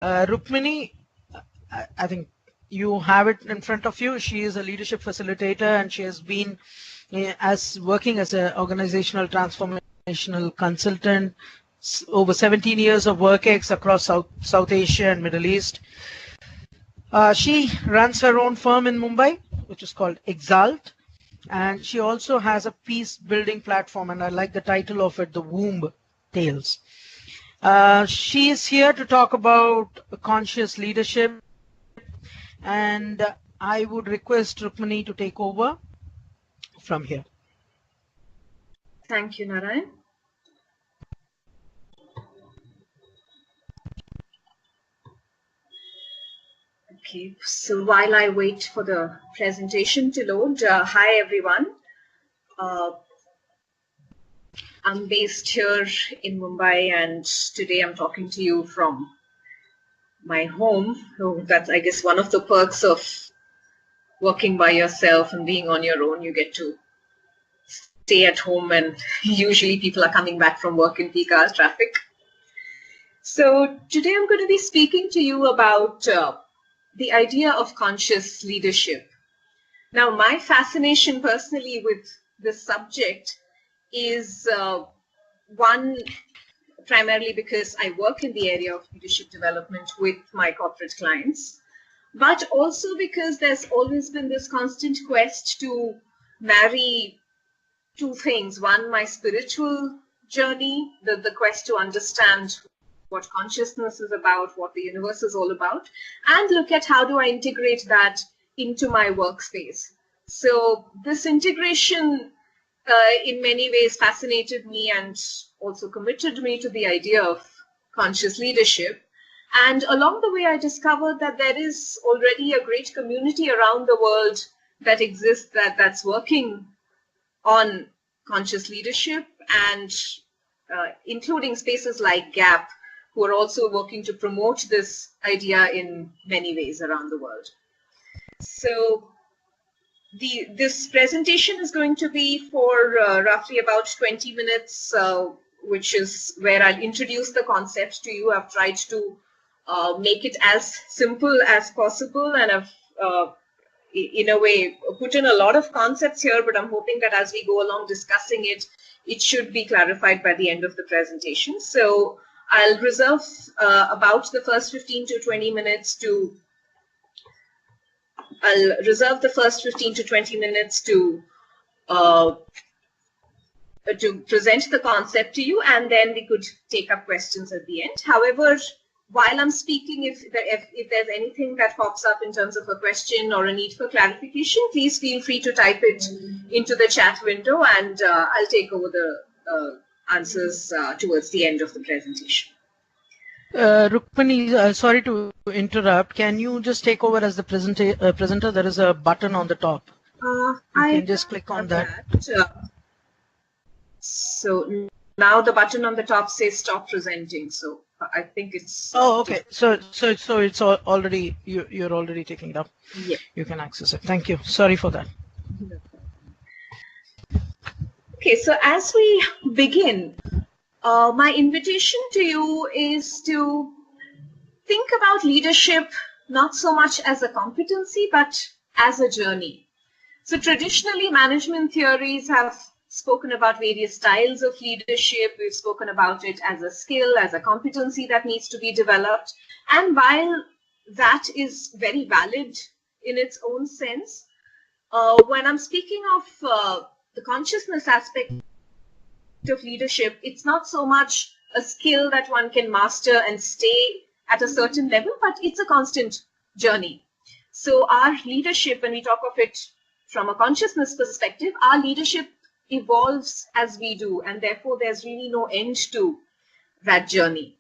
Rukmini, I think you have it in front of you. She is a leadership facilitator, and she has been working as an organizational transformational consultant, over 17 years of work ex across South Asia and Middle East. She runs her own firm in Mumbai, which is called Exalt, and she also has a peace building platform, and I like the title of it, The Womb Tales. She is here to talk about conscious leadership, and I would request Rukmini to take over from here. Thank you, Narayan. Okay, so while I wait for the presentation to load, hi everyone. I'm based here in Mumbai, and today I'm talking to you from my home. So that's, I guess, one of the perks of working by yourself and being on your own. You get to stay at home, and usually people are coming back from work in peak hours traffic. So today I'm going to be speaking to you about the idea of conscious leadership. Now, my fascination personally with this subject is one, primarily because I work in the area of leadership development with my corporate clients, but also because there's always been this constant quest to marry two things. One, my spiritual journey, the quest to understand what consciousness is about, what the universe is all about, and look at how do I integrate that into my workspace. So this integration in many ways fascinated me and also committed me to the idea of conscious leadership. And along the way, I discovered that there is already a great community around the world that exists that's working on conscious leadership, and including spaces like GAP, who are also working to promote this idea in many ways around the world. So this presentation is going to be for roughly about 20 minutes, which is where I'll introduce the concept to you. I've tried to make it as simple as possible, and I've in a way put in a lot of concepts here, but I'm hoping that as we go along discussing it, it should be clarified by the end of the presentation. So I'll reserve about the first 15 to 20 minutes to present the concept to you, and then we could take up questions at the end. However, while I'm speaking, if there's anything that pops up in terms of a question or a need for clarification, please feel free to type it into the chat window, and I'll take over the answers towards the end of the presentation. Rukmini, sorry to interrupt. Can you just take over as the presenter? There is a button on the top. You can just click on that. So now the button on the top says stop presenting. So I think it's. Oh, okay. So it's already you're already taking it up. Yeah. You can access it. Thank you. Sorry for that. Okay, so as we begin, my invitation to you is to think about leadership not so much as a competency, but as a journey. So traditionally, management theories have spoken about various styles of leadership. We've spoken about it as a skill, as a competency that needs to be developed. And while that is very valid in its own sense, when I'm speaking of the consciousness aspect of leadership, it's not so much a skill that one can master and stay at a certain level, but it's a constant journey. So our leadership, when we talk of it from a consciousness perspective, our leadership evolves as we do, and therefore there's really no end to that journey.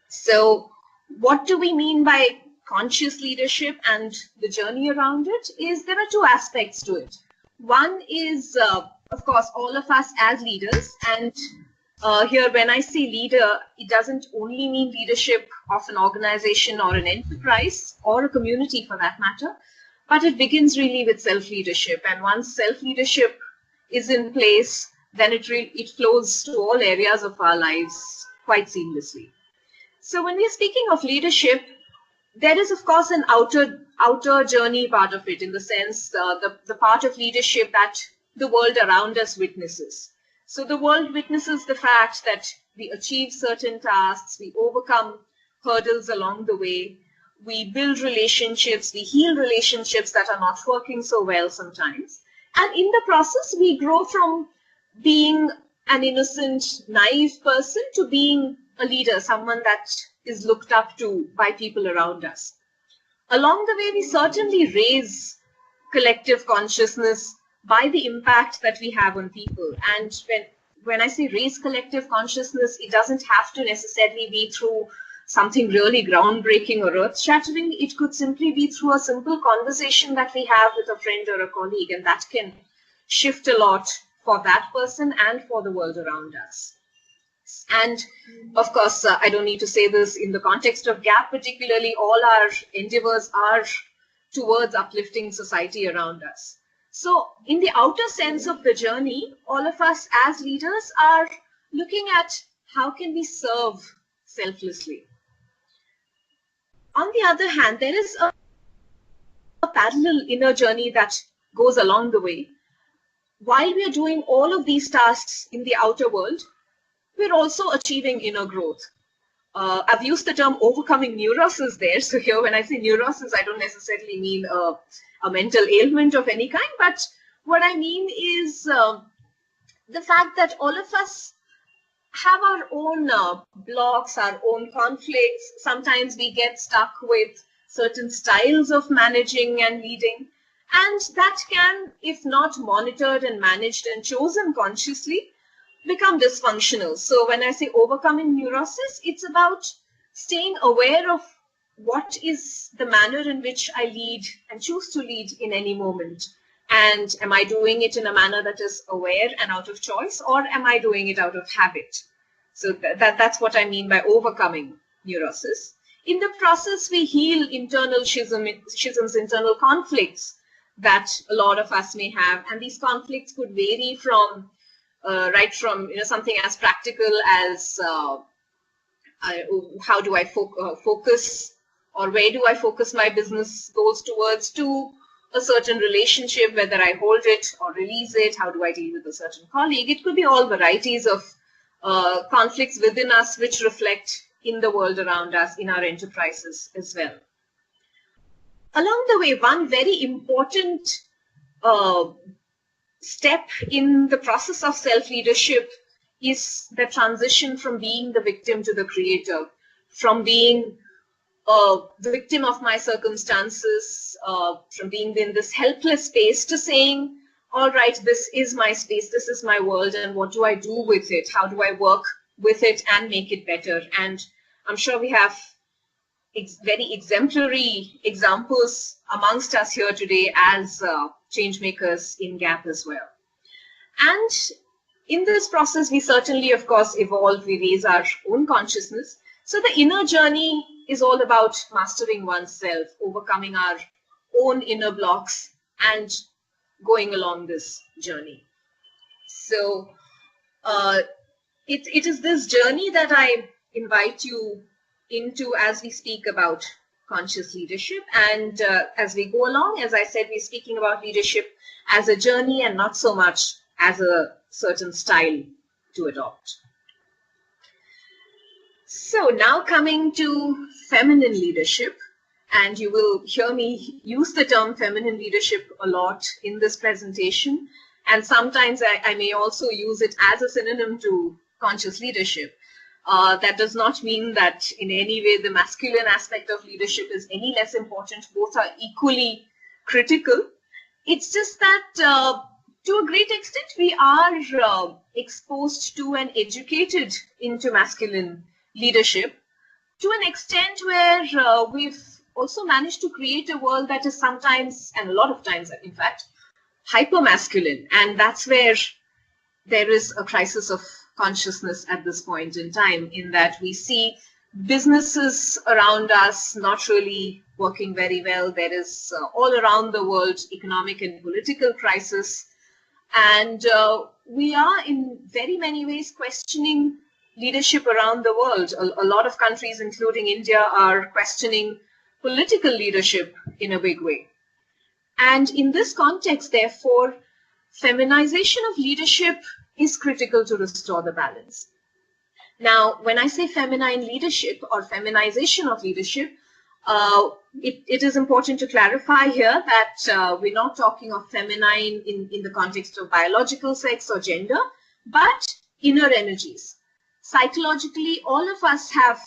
So what do we mean by conscious leadership and the journey around it? Is there are two aspects to it. One is, of course, all of us as leaders, and here when I say leader, it doesn't only mean leadership of an organization or an enterprise or a community for that matter, but it begins really with self-leadership. And once self-leadership is in place, then it flows to all areas of our lives quite seamlessly. So when we're speaking of leadership, there is, of course, an outer journey part of it, in the sense the part of leadership that the world around us witnesses. So the world witnesses the fact that we achieve certain tasks, we overcome hurdles along the way, we build relationships, we heal relationships that are not working so well sometimes. And in the process, we grow from being an innocent, naive person to being a leader, someone that is looked up to by people around us. Along the way, we certainly raise collective consciousness by the impact that we have on people. And when I say raise collective consciousness, it doesn't have to necessarily be through something really groundbreaking or earth-shattering. It could simply be through a simple conversation that we have with a friend or a colleague, and that can shift a lot for that person and for the world around us. And of course, I don't need to say this in the context of GAP particularly, all our endeavors are towards uplifting society around us. So in the outer sense of the journey, all of us as leaders are looking at how can we serve selflessly. On the other hand, there is a parallel inner journey that goes along the way. While we are doing all of these tasks in the outer world, we're also achieving inner growth. I've used the term overcoming neurosis there. So here, when I say neurosis, I don't necessarily mean a mental ailment of any kind, but what I mean is the fact that all of us have our own blocks, our own conflicts. Sometimes we get stuck with certain styles of managing and leading, and that can, if not monitored and managed and chosen consciously, become dysfunctional. So when I say overcoming neurosis, it's about staying aware of what is the manner in which I lead and choose to lead in any moment. And am I doing it in a manner that is aware and out of choice, or am I doing it out of habit? So that's what I mean by overcoming neurosis. In the process, we heal internal schisms, internal conflicts that a lot of us may have. And these conflicts could vary from right from something as practical as how do I focus, or where do I focus my business goals towards, to a certain relationship, whether I hold it or release it, how do I deal with a certain colleague. It could be all varieties of conflicts within us which reflect in the world around us, in our enterprises as well. Along the way, one very important step in the process of self-leadership is the transition from being the victim to the creator, from being a victim of my circumstances, from being in this helpless space, to saying, all right, this is my space, this is my world, and what do I do with it? How do I work with it and make it better? And I'm sure we have very exemplary examples amongst us here today as change makers in GAP as well. And in this process, we certainly, of course, evolve, we raise our own consciousness. So the inner journey is all about mastering oneself, overcoming our own inner blocks, and going along this journey. So it is this journey that I invite you into as we speak about conscious leadership. And as we go along, as I said, we're speaking about leadership as a journey and not so much as a certain style to adopt. So now coming to feminine leadership, and you will hear me use the term feminine leadership a lot in this presentation, and sometimes I may also use it as a synonym to conscious leadership. That does not mean that in any way the masculine aspect of leadership is any less important. Both are equally critical. It's just that to a great extent we are exposed to and educated into masculine leadership to an extent where we've also managed to create a world that is sometimes, and a lot of times in fact, hyper-masculine. And that's where there is a crisis of consciousness at this point in time, in that we see businesses around us not really working very well. There is all around the world economic and political crisis. And we are in very many ways questioning leadership around the world. A lot of countries, including India, are questioning political leadership in a big way. And in this context, therefore, feminization of leadership is critical to restore the balance. Now, when I say feminine leadership or feminization of leadership, it is important to clarify here that we're not talking of feminine in the context of biological sex or gender, but inner energies. Psychologically, all of us have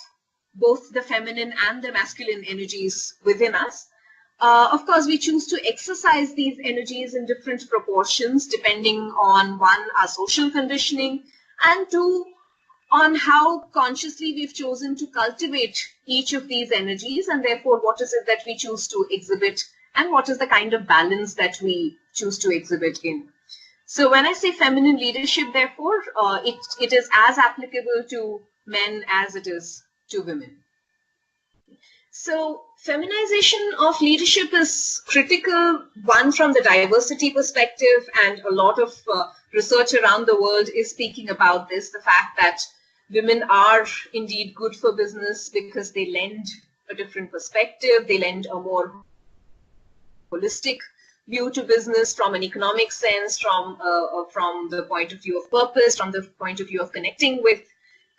both the feminine and the masculine energies within us. Of course, we choose to exercise these energies in different proportions, depending on one, our social conditioning, and two, on how consciously we've chosen to cultivate each of these energies, and therefore what is it that we choose to exhibit, and what is the kind of balance that we choose to exhibit in. So when I say feminine leadership, therefore, it is as applicable to men as it is to women. So feminization of leadership is critical, one, from the diversity perspective, and a lot of research around the world is speaking about this, the fact that women are indeed good for business because they lend a different perspective, they lend a more holistic view to business from an economic sense, from the point of view of purpose, from the point of view of connecting with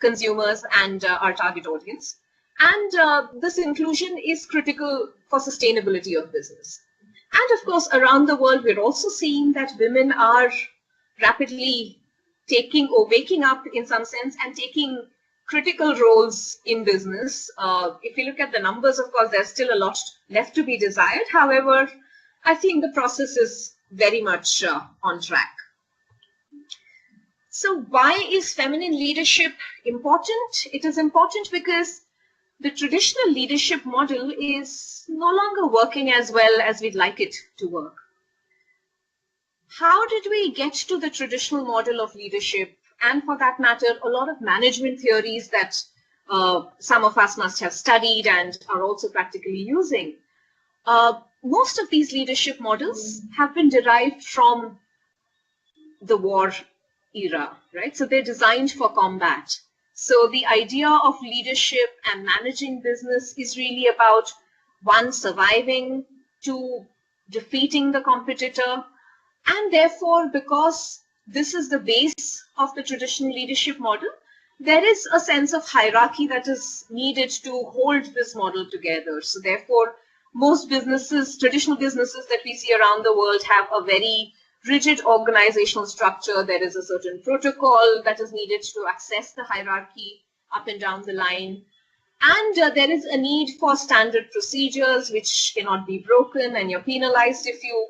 consumers and our target audience. And this inclusion is critical for sustainability of business. And of course, around the world, we're also seeing that women are rapidly taking or waking up in some sense and taking critical roles in business. If you look at the numbers, of course, there's still a lot left to be desired. However, I think the process is very much on track. So why is feminine leadership important? It is important because the traditional leadership model is no longer working as well as we'd like it to work. How did we get to the traditional model of leadership? And for that matter, a lot of management theories that some of us must have studied and are also practically using. Most of these leadership models have been derived from the war era, right? So they're designed for combat. So the idea of leadership and managing business is really about, one, surviving, two, defeating the competitor. And therefore, because this is the base of the traditional leadership model, there is a sense of hierarchy that is needed to hold this model together. So therefore, most businesses, traditional businesses that we see around the world, have a very rigid organizational structure. There is a certain protocol that is needed to access the hierarchy up and down the line. And there is a need for standard procedures which cannot be broken, and you're penalized if you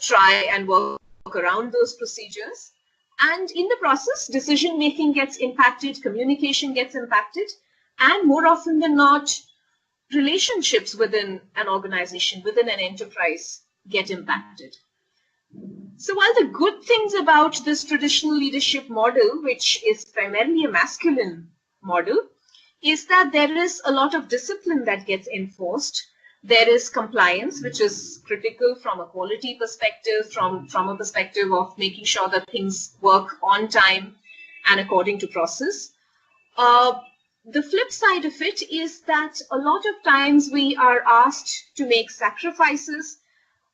try and work around those procedures. And in the process, decision-making gets impacted, communication gets impacted, and more often than not, relationships within an organization, within an enterprise, get impacted. So while the good things about this traditional leadership model, which is primarily a masculine model, is that there is a lot of discipline that gets enforced. There is compliance, which is critical from a quality perspective, from a perspective of making sure that things work on time and according to process. The flip side of it is that a lot of times we are asked to make sacrifices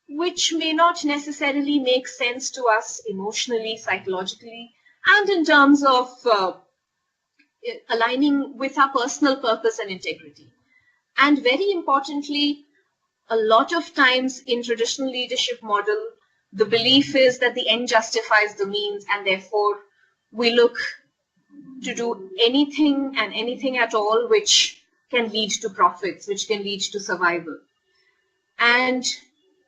which may not necessarily make sense to us emotionally, psychologically, and in terms of aligning with our personal purpose and integrity. And very importantly, a lot of times in traditional leadership model, the belief is that the end justifies the means, and therefore we look to do anything and anything at all which can lead to profits, which can lead to survival. And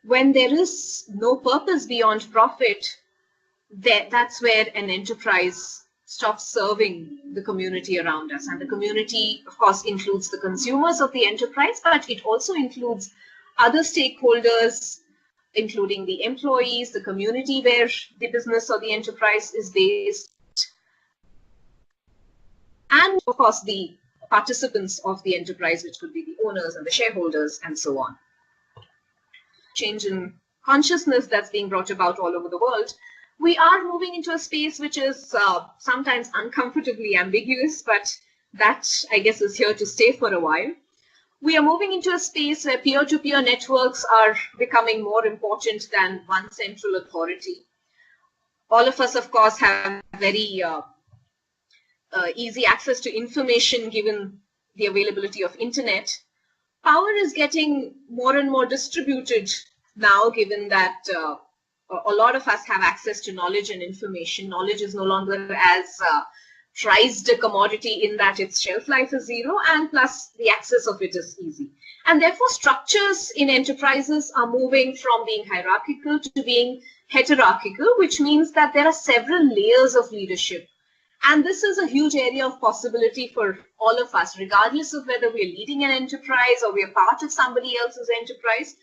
when there is no purpose beyond profit, that's where an enterprise stops serving the community around us. And the community, of course, includes the consumers of the enterprise, but it also includes other stakeholders, including the employees, the community where the business or the enterprise is based, and of course the participants of the enterprise, which could be the owners and the shareholders and so on. Change in consciousness that's being brought about all over the world. we are moving into a space which is sometimes uncomfortably ambiguous, but that, I guess, is here to stay for a while. We are moving into a space where peer-to-peer networks are becoming more important than one central authority. All of us, of course, have very easy access to information given the availability of internet. Power is getting more and more distributed now, given that a lot of us have access to knowledge and information. Knowledge is no longer as prized a commodity in that its shelf life is zero, and plus the access of it is easy. And therefore, structures in enterprises are moving from being hierarchical to being heterarchical, which means that there are several layers of leadership. And this is a huge area of possibility for all of us, regardless of whether we're leading an enterprise or we're part of somebody else's enterprise.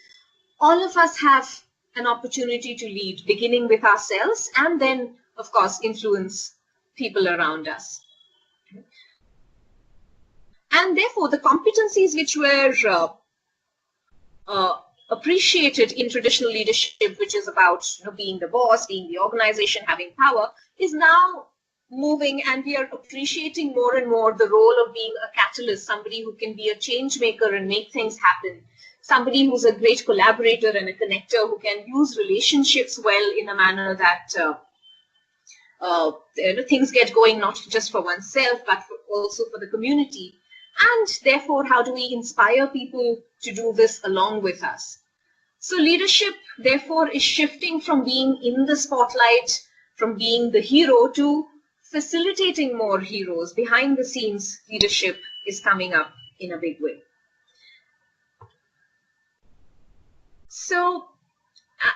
All of us have an opportunity to lead, beginning with ourselves, and then, of course, influence people around us. And therefore, the competencies which were appreciated in traditional leadership, which is about being the boss, being the organization, having power, is now moving, and we are appreciating more and more the role of being a catalyst, somebody who can be a change maker and make things happen, somebody who's a great collaborator and a connector who can use relationships well in a manner that things get going not just for oneself, but also for the community. And therefore, how do we inspire people to do this along with us? So leadership, therefore, is shifting from being in the spotlight, from being the hero, to facilitating more heroes. Behind the scenes, leadership is coming up in a big way. So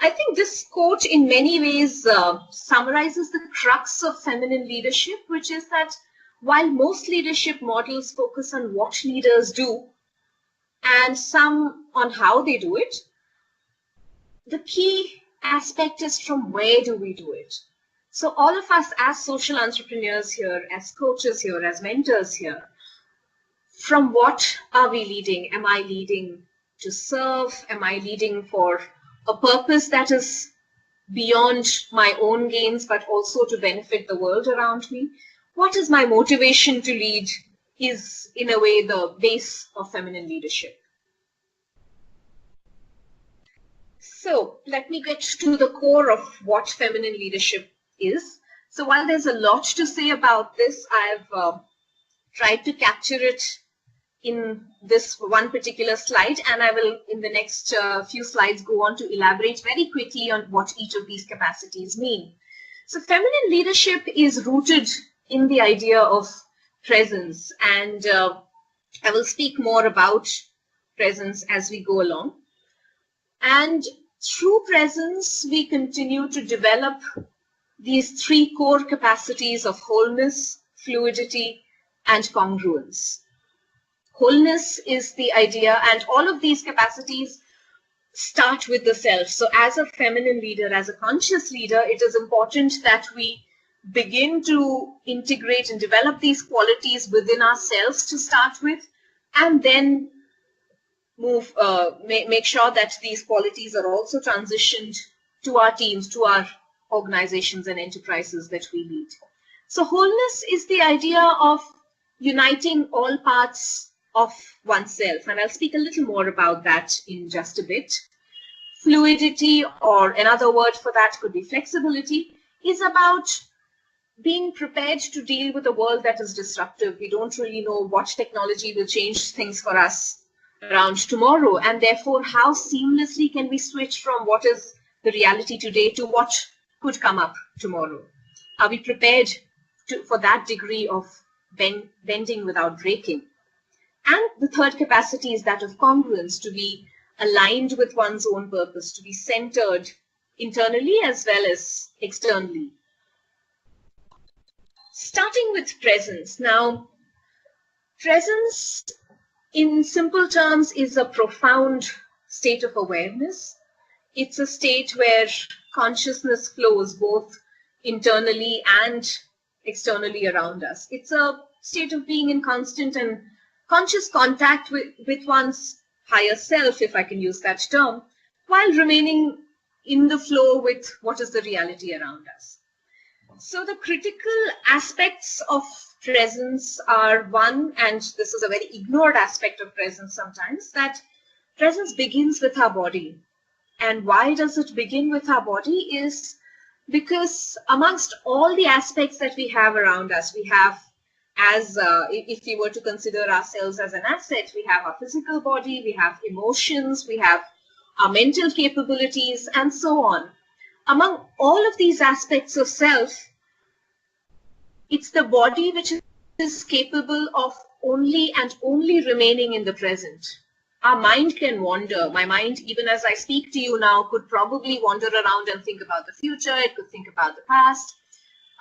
I think this quote in many ways summarizes the crux of feminine leadership, which is that while most leadership models focus on what leaders do and some on how they do it, the key aspect is from where do we do it. So all of us as social entrepreneurs here, as coaches here, as mentors here, from what are we leading? Am I leading to serve? Am I leading for a purpose that is beyond my own gains, but also to benefit the world around me? What is my motivation to lead is, in a way, the base of feminine leadership. So let me get to the core of what feminine leadership is. So while there's a lot to say about this, I've tried to capture it in this one particular slide, and I will, in the next few slides, go on to elaborate very quickly on what each of these capacities mean. So feminine leadership is rooted in the idea of presence, and I will speak more about presence as we go along. And through presence, we continue to develop these three core capacities of wholeness, fluidity, and congruence. Wholeness is the idea, and all of these capacities start with the self. So as a feminine leader, as a conscious leader, it is important that we begin to integrate and develop these qualities within ourselves to start with, and then make sure that these qualities are also transitioned to our teams, to our organizations and enterprises that we lead. So wholeness is the idea of uniting all parts of oneself, and I'll speak a little more about that in just a bit. Fluidity, or another word for that could be flexibility, is about being prepared to deal with a world that is disruptive. We don't really know what technology will change things for us around tomorrow, and therefore how seamlessly can we switch from what is the reality today to what could come up tomorrow? Are we prepared for that degree of bending without breaking? And the third capacity is that of congruence, to be aligned with one's own purpose, to be centered internally as well as externally. Starting with presence. Now, presence in simple terms is a profound state of awareness. It's a state where consciousness flows both internally and externally around us. It's a state of being in constant and conscious contact with one's higher self, if I can use that term, while remaining in the flow with what is the reality around us. So the critical aspects of presence are one, and this is a very ignored aspect of presence sometimes, that presence begins with our body. And why does it begin with our body is because amongst all the aspects that we have around us, we have, as if we were to consider ourselves as an asset, we have our physical body, we have emotions, we have our mental capabilities, and so on. Among all of these aspects of self, it's the body which is capable of only and only remaining in the present. Our mind can wander. My mind, even as I speak to you now, could probably wander around and think about the future. It could think about the past.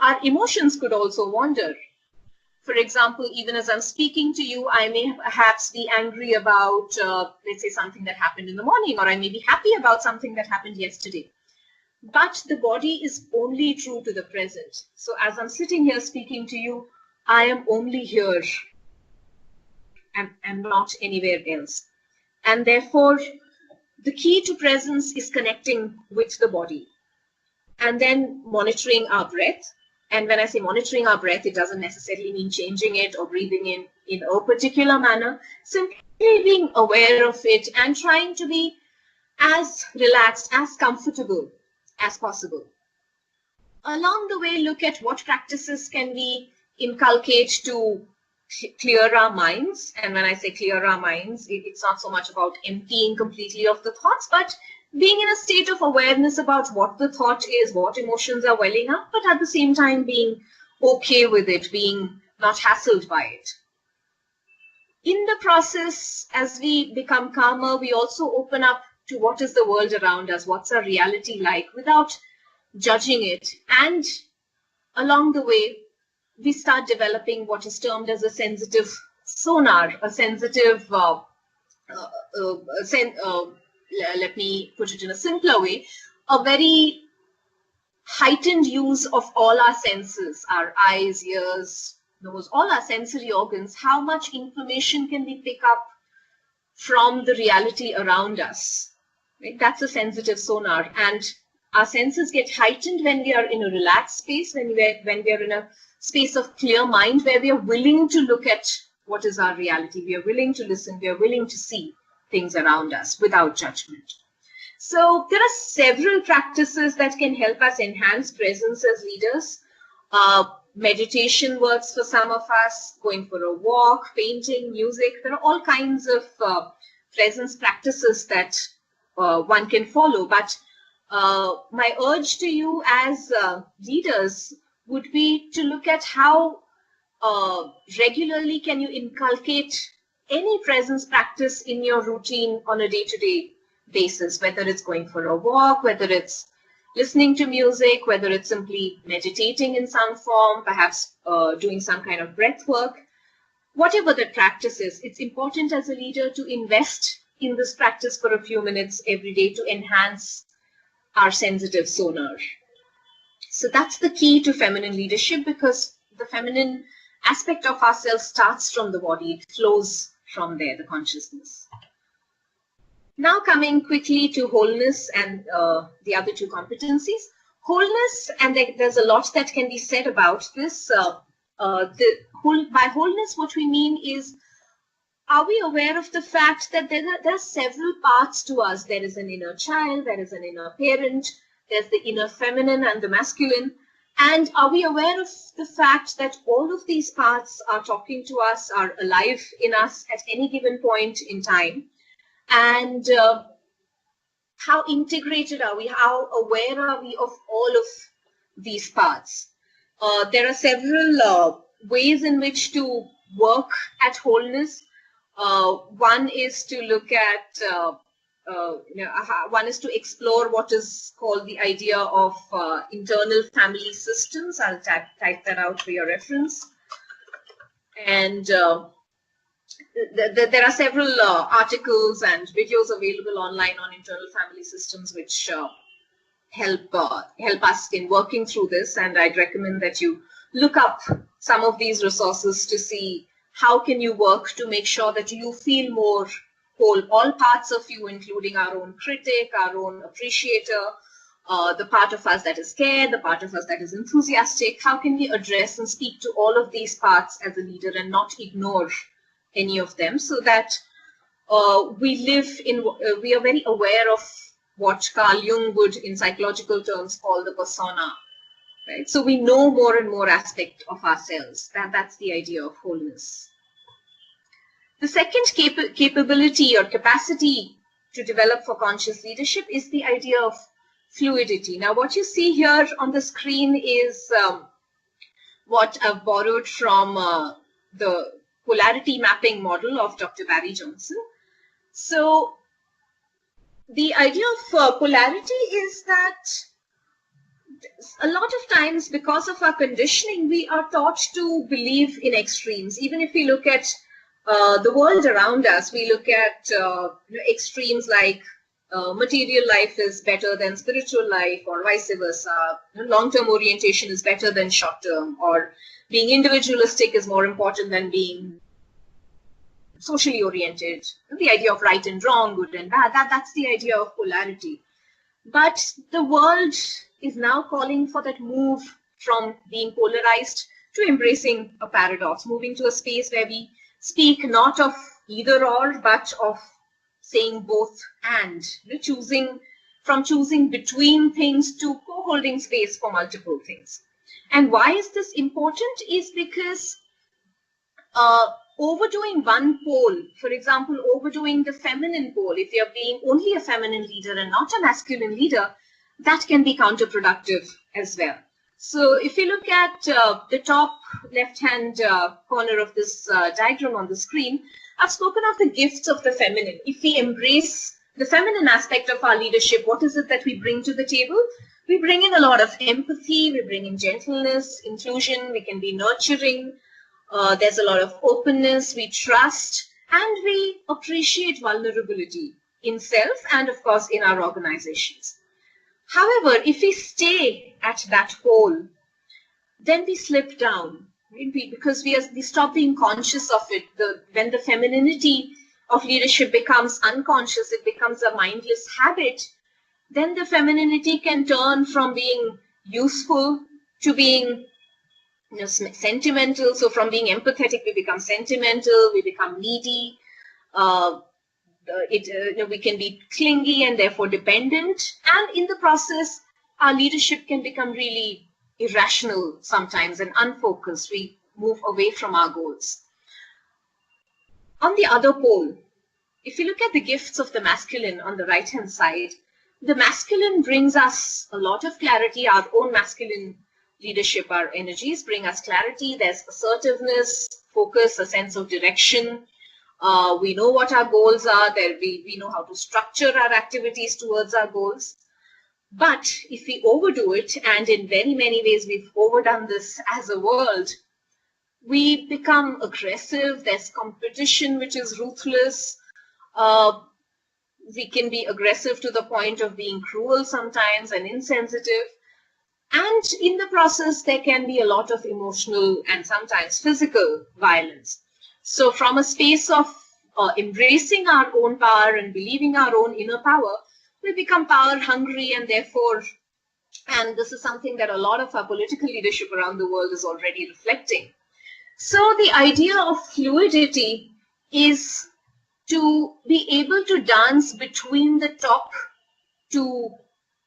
Our emotions could also wander. For example, even as I'm speaking to you, I may perhaps be angry about, let's say, something that happened in the morning, or I may be happy about something that happened yesterday. But the body is only true to the present. So as I'm sitting here speaking to you, I am only here and not anywhere else. And therefore, the key to presence is connecting with the body and then monitoring our breath. And when I say monitoring our breath, it doesn't necessarily mean changing it or breathing in a particular manner, simply being aware of it and trying to be as relaxed, as comfortable as possible. Along the way, look at what practices can we inculcate to clear our minds. And when I say clear our minds, it's not so much about emptying completely of the thoughts, but being in a state of awareness about what the thought is, what emotions are welling up, but at the same time being okay with it, being not hassled by it. In the process, as we become calmer, we also open up to what is the world around us, what's our reality like, without judging it. And along the way, we start developing what is termed as a sensitive sonar, a sensitive, let me put it in a simpler way, a very heightened use of all our senses, our eyes, ears, nose, all our sensory organs. How much information can we pick up from the reality around us? Right? That's a sensitive sonar. And our senses get heightened when we are in a relaxed space, when we are in a space of clear mind, where we are willing to look at what is our reality. We are willing to listen. We are willing to see things around us without judgment. So there are several practices that can help us enhance presence as leaders. Meditation works for some of us, going for a walk, painting, music. There are all kinds of presence practices that one can follow. But my urge to you as leaders would be to look at how regularly can you inculcate any presence practice in your routine on a day-to-day basis, whether it's going for a walk, whether it's listening to music, whether it's simply meditating in some form, perhaps doing some kind of breath work. Whatever the practice is, it's important as a leader to invest in this practice for a few minutes every day to enhance our sensitive sonar. So that's the key to feminine leadership, because the feminine aspect of ourselves starts from the body. It flows from there, the consciousness. Now coming quickly to wholeness and the other two competencies. Wholeness, and there's a lot that can be said about this. By wholeness, what we mean is, are we aware of the fact that there are several parts to us? There is an inner child, there is an inner parent, there's the inner feminine and the masculine. And are we aware of the fact that all of these parts are talking to us, are alive in us at any given point in time? And how integrated are we? How aware are we of all of these parts? There are several ways in which to work at wholeness. One is to look at, one is to explore what is called the idea of internal family systems. I'll type that out for your reference. And there are several articles and videos available online on internal family systems which help us in working through this. And I'd recommend that you look up some of these resources to see how can you work to make sure that you feel more whole, all parts of you, including our own critic, our own appreciator, the part of us that is scared, the part of us that is enthusiastic. How can we address and speak to all of these parts as a leader and not ignore any of them, so that we are very aware of what Carl Jung would, in psychological terms, call the persona, right? So we know more and more aspects of ourselves. That's the idea of wholeness. The second capability or capacity to develop for conscious leadership is the idea of fluidity. Now, what you see here on the screen is what I've borrowed from the polarity mapping model of Dr. Barry Johnson. So the idea of polarity is that a lot of times, because of our conditioning, we are taught to believe in extremes. Even if we look at the world around us, we look at extremes like material life is better than spiritual life, or vice versa. Long-term orientation is better than short-term, or being individualistic is more important than being socially oriented. The idea of right and wrong, good and bad, that's the idea of polarity. But the world is now calling for that move from being polarized to embracing a paradox, moving to a space where we speak not of either or, but of saying both and, choosing between things to co-holding space for multiple things. And why is this important? Is because overdoing one pole, for example, overdoing the feminine pole, if you're being only a feminine leader and not a masculine leader, that can be counterproductive as well. So if you look at the top left-hand corner of this diagram on the screen, I've spoken of the gifts of the feminine. If we embrace the feminine aspect of our leadership, what is it that we bring to the table? We bring in a lot of empathy, we bring in gentleness, inclusion, we can be nurturing, there's a lot of openness, we trust, and we appreciate vulnerability in self and, of course, in our organizations. However, if we stay at that pole, then we slip down, right? Because we stop being conscious of it. When the femininity of leadership becomes unconscious, it becomes a mindless habit, then the femininity can turn from being useful to being sentimental. So from being empathetic, we become sentimental, we become needy. We can be clingy and therefore dependent. And in the process, our leadership can become really irrational sometimes and unfocused. We move away from our goals. On the other pole, if you look at the gifts of the masculine on the right-hand side, the masculine brings us a lot of clarity. Our own masculine leadership, our energies bring us clarity. There's assertiveness, focus, a sense of direction. We know what our goals are. We know how to structure our activities towards our goals. But if we overdo it, and in very many ways we've overdone this as a world, we become aggressive. There's competition which is ruthless. We can be aggressive to the point of being cruel sometimes and insensitive. And in the process, there can be a lot of emotional and sometimes physical violence. So from a space of embracing our own power and believing our own inner power, we become power hungry, and therefore, and this is something that a lot of our political leadership around the world is already reflecting. So the idea of fluidity is to be able to dance between the top two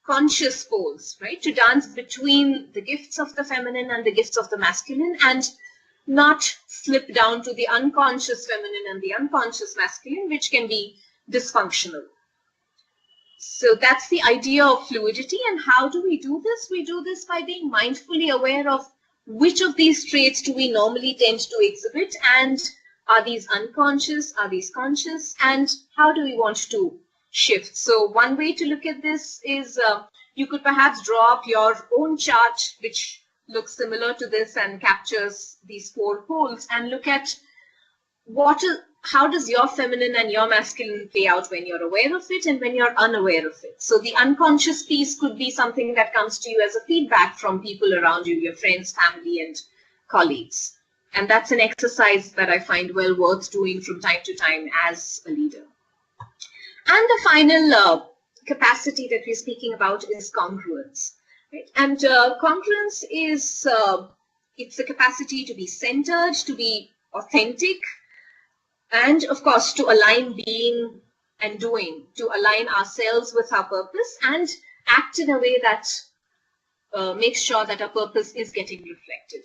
conscious poles, right? To dance between the gifts of the feminine and the gifts of the masculine, and not slip down to the unconscious feminine and the unconscious masculine, which can be dysfunctional. So that's the idea of fluidity. And how do we do this? We do this by being mindfully aware of which of these traits do we normally tend to exhibit, and are these unconscious, are these conscious, and how do we want to shift? So one way to look at this is you could perhaps draw up your own chart which looks similar to this and captures these four poles, and look at how does your feminine and your masculine play out when you're aware of it and when you're unaware of it. So the unconscious piece could be something that comes to you as a feedback from people around you, your friends, family, and colleagues. And that's an exercise that I find well worth doing from time to time as a leader. And the final capacity that we're speaking about is congruence. Right? And congruence is it's the capacity to be centered, to be authentic, and of course to align being and doing, to align ourselves with our purpose and act in a way that makes sure that our purpose is getting reflected.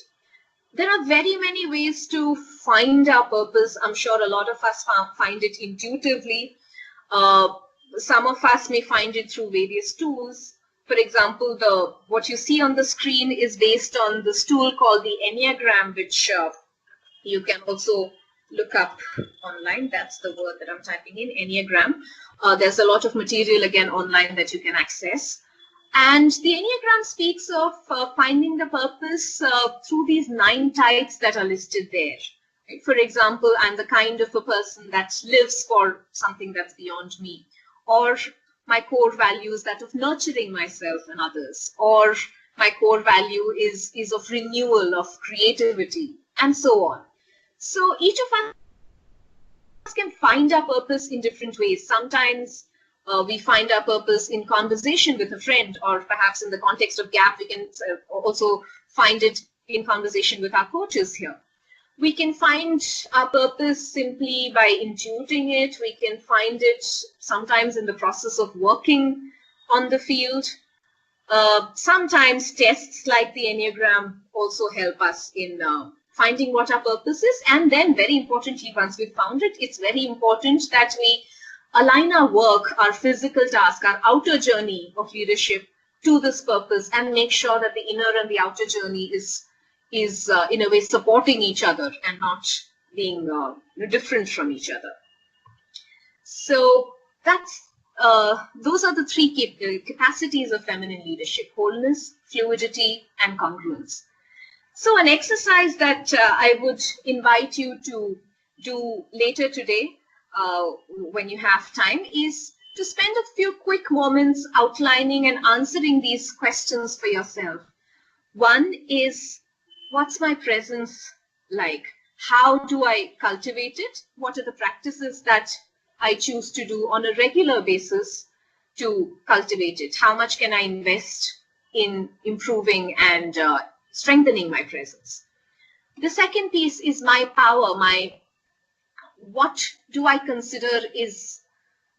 There are very many ways to find our purpose. I'm sure a lot of us find it intuitively. Some of us may find it through various tools. For example, what you see on the screen is based on this tool called the Enneagram, which you can also look up online. That's the word that I'm typing in, Enneagram. There's a lot of material again online that you can access. And the Enneagram speaks of finding the purpose through these 9 types that are listed there. Right? For example, I'm the kind of a person that lives for something that's beyond me, or my core value is that of nurturing myself and others, or my core value is of renewal, of creativity, and so on. So each of us can find our purpose in different ways. Sometimes we find our purpose in conversation with a friend, or perhaps in the context of GAP, we can also find it in conversation with our coaches here. We can find our purpose simply by intuiting it. We can find it sometimes in the process of working on the field. Sometimes tests like the Enneagram also help us in finding what our purpose is. And then very importantly, once we've found it, it's very important that we align our work, our physical task, our outer journey of leadership to this purpose, and make sure that the inner and the outer journey is in a way supporting each other and not being different from each other. So that's those are the 3 capacities of feminine leadership: wholeness, fluidity, and congruence. So an exercise that I would invite you to do later today, when you have time, is to spend a few quick moments outlining and answering these questions for yourself. One is, what's my presence like? How do I cultivate it? What are the practices that I choose to do on a regular basis to cultivate it? How much can I invest in improving and strengthening my presence? The second piece is my power, what do I consider is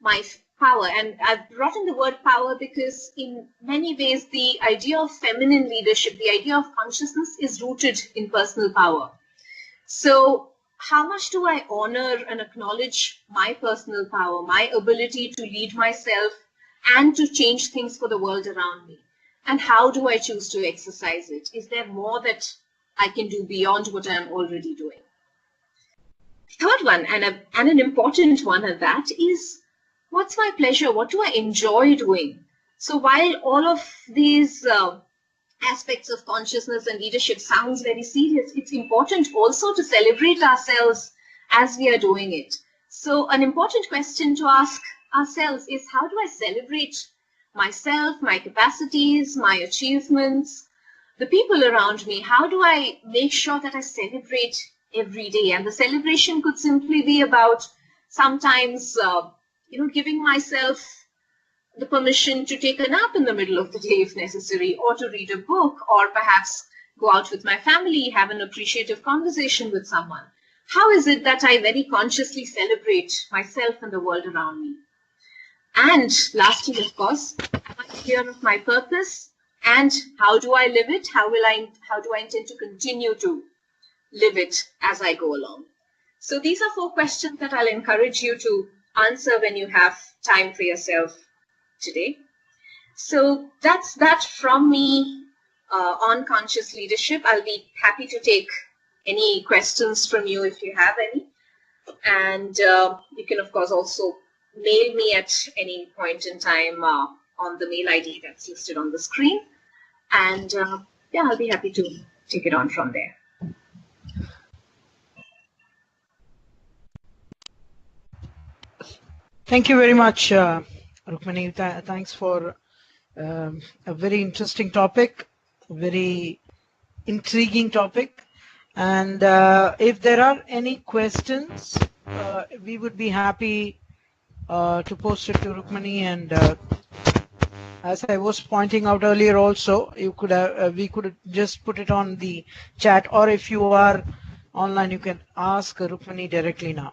my power? And I've brought in the word power because in many ways the idea of feminine leadership, the idea of consciousness, is rooted in personal power. So how much do I honor and acknowledge my personal power, my ability to lead myself and to change things for the world around me? And how do I choose to exercise it? Is there more that I can do beyond what I'm already doing? Third one, and an important one at that, is what's my pleasure? What do I enjoy doing? So while all of these aspects of consciousness and leadership sounds very serious, it's important also to celebrate ourselves as we are doing it. So an important question to ask ourselves is, how do I celebrate myself, my capacities, my achievements, the people around me? How do I make sure that I celebrate every day? And the celebration could simply be about sometimes, giving myself the permission to take a nap in the middle of the day if necessary, or to read a book, or perhaps go out with my family, have an appreciative conversation with someone. How is it that I very consciously celebrate myself and the world around me? And lastly, of course, am I clear of my purpose? And how do I live it? How do I intend to continue to live it as I go along? So these are 4 questions that I'll encourage you to answer when you have time for yourself today. So that's that from me on conscious leadership. I'll be happy to take any questions from you if you have any. And you can, of course, also mail me at any point in time on the mail ID that's listed on the screen. And I'll be happy to take it on from there. Thank you very much, Rukmini. Thanks for a very interesting topic, very intriguing topic. And if there are any questions, we would be happy to post it to Rukmini, and As I was pointing out earlier also, you could have, we could just put it on the chat, or if you are online, you can ask Rukmini directly now.